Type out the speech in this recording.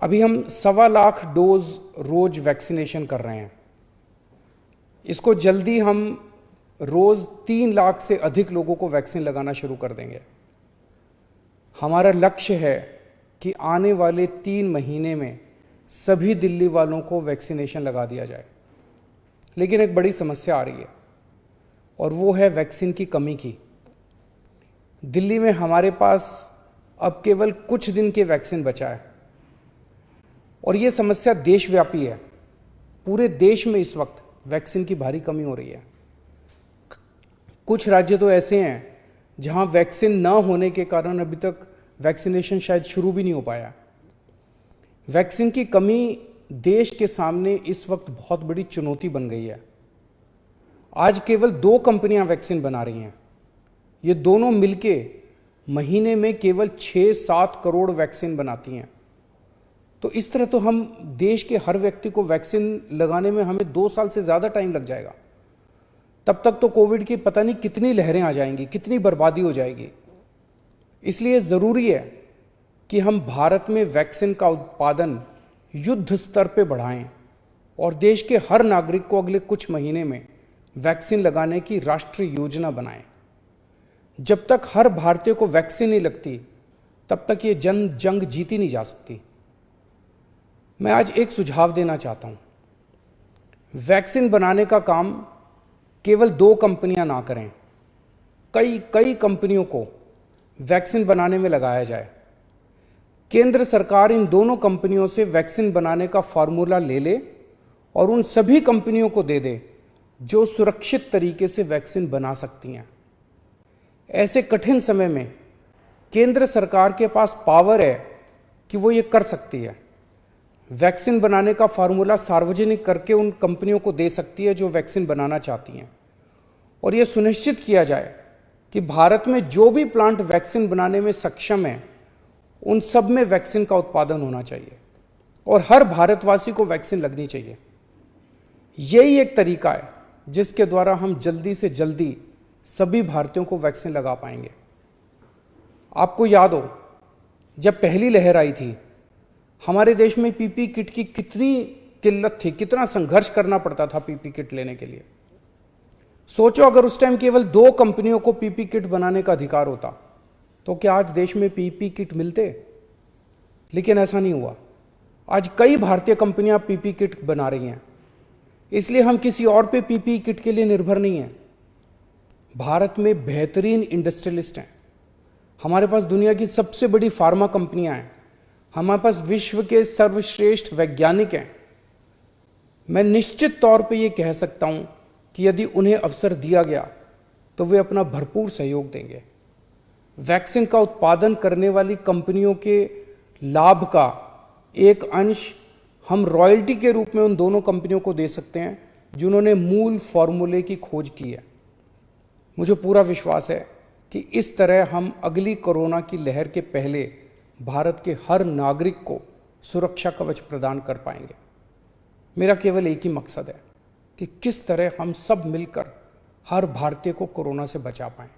अभी हम 1.25 डोज रोज वैक्सीनेशन कर रहे हैं। इसको जल्दी हम रोज 3 लाख से अधिक लोगों को वैक्सीन लगाना शुरू कर देंगे। हमारा लक्ष्य है कि आने वाले 3 महीने में सभी दिल्ली वालों को वैक्सीनेशन लगा दिया जाए। लेकिन एक बड़ी समस्या आ रही है और वो है वैक्सीन की कमी की। दिल्ली में हमारे पास अब केवल कुछ दिन के वैक्सीन बचा है और ये समस्या देशव्यापी है। पूरे देश में इस वक्त वैक्सीन की भारी कमी हो रही है। कुछ राज्य तो ऐसे हैं जहां वैक्सीन न होने के कारण अभी तक वैक्सीनेशन शायद शुरू भी नहीं हो पाया। वैक्सीन की कमी देश के सामने इस वक्त बहुत बड़ी चुनौती बन गई है। आज केवल 2 कंपनियां वैक्सीन बना रही हैं। ये दोनों मिलके महीने में केवल 6-7 करोड़ वैक्सीन बनाती हैं। तो इस तरह तो हम देश के हर व्यक्ति को वैक्सीन लगाने में हमें 2 साल से ज़्यादा टाइम लग जाएगा। तब तक तो कोविड की पता नहीं कितनी लहरें आ जाएंगी, कितनी बर्बादी हो जाएगी। इसलिए ज़रूरी है कि हम भारत में वैक्सीन का उत्पादन युद्ध स्तर पे बढ़ाएं और देश के हर नागरिक को अगले कुछ महीने में वैक्सीन लगाने की राष्ट्रीय योजना बनाएं। जब तक हर भारतीय को वैक्सीन नहीं लगती तब तक ये जंग जीती नहीं जा सकती। मैं आज एक सुझाव देना चाहता हूं। वैक्सीन बनाने का काम केवल 2 कंपनियां ना करें, कई कंपनियों को वैक्सीन बनाने में लगाया जाए। केंद्र सरकार इन दोनों कंपनियों से वैक्सीन बनाने का फार्मूला ले ले और उन सभी कंपनियों को दे दे जो सुरक्षित तरीके से वैक्सीन बना सकती हैं। ऐसे कठिन समय में केंद्र सरकार के पास पावर है कि वो ये कर सकती है। वैक्सीन बनाने का फार्मूला सार्वजनिक करके उन कंपनियों को दे सकती है जो वैक्सीन बनाना चाहती हैं और यह सुनिश्चित किया जाए कि भारत में जो भी प्लांट वैक्सीन बनाने में सक्षम है उन सब में वैक्सीन का उत्पादन होना चाहिए और हर भारतवासी को वैक्सीन लगनी चाहिए। यही एक तरीका है जिसके द्वारा हम जल्दी से जल्दी सभी भारतीयों को वैक्सीन लगा पाएंगे। आपको याद हो, जब पहली लहर आई थी हमारे देश में पीपी किट की कितनी किल्लत थी, कितना संघर्ष करना पड़ता था पीपी किट लेने के लिए। सोचो अगर उस टाइम केवल 2 कंपनियों को पीपी किट बनाने का अधिकार होता तो क्या आज देश में पीपी किट मिलते? लेकिन ऐसा नहीं हुआ। आज कई भारतीय कंपनियां पीपी किट बना रही हैं। इसलिए हम किसी और पे पीपी किट के लिए निर्भर नहीं हैं। भारत में बेहतरीन इंडस्ट्रियलिस्ट हैं। हमारे पास दुनिया की सबसे बड़ी फार्मा कंपनियां हैं। हमारे पास विश्व के सर्वश्रेष्ठ वैज्ञानिक हैं। मैं निश्चित तौर पे ये कह सकता हूं कि यदि उन्हें अवसर दिया गया तो वे अपना भरपूर सहयोग देंगे। वैक्सीन का उत्पादन करने वाली कंपनियों के लाभ का एक अंश हम रॉयल्टी के रूप में उन दोनों कंपनियों को दे सकते हैं जिन्होंने मूल फॉर्मूले की खोज की है। मुझे पूरा विश्वास है कि इस तरह हम अगली कोरोना की लहर के पहले भारत के हर नागरिक को सुरक्षा कवच प्रदान कर पाएंगे। मेरा केवल एक ही मकसद है कि किस तरह हम सब मिलकर हर भारतीय को कोरोना से बचा पाएं।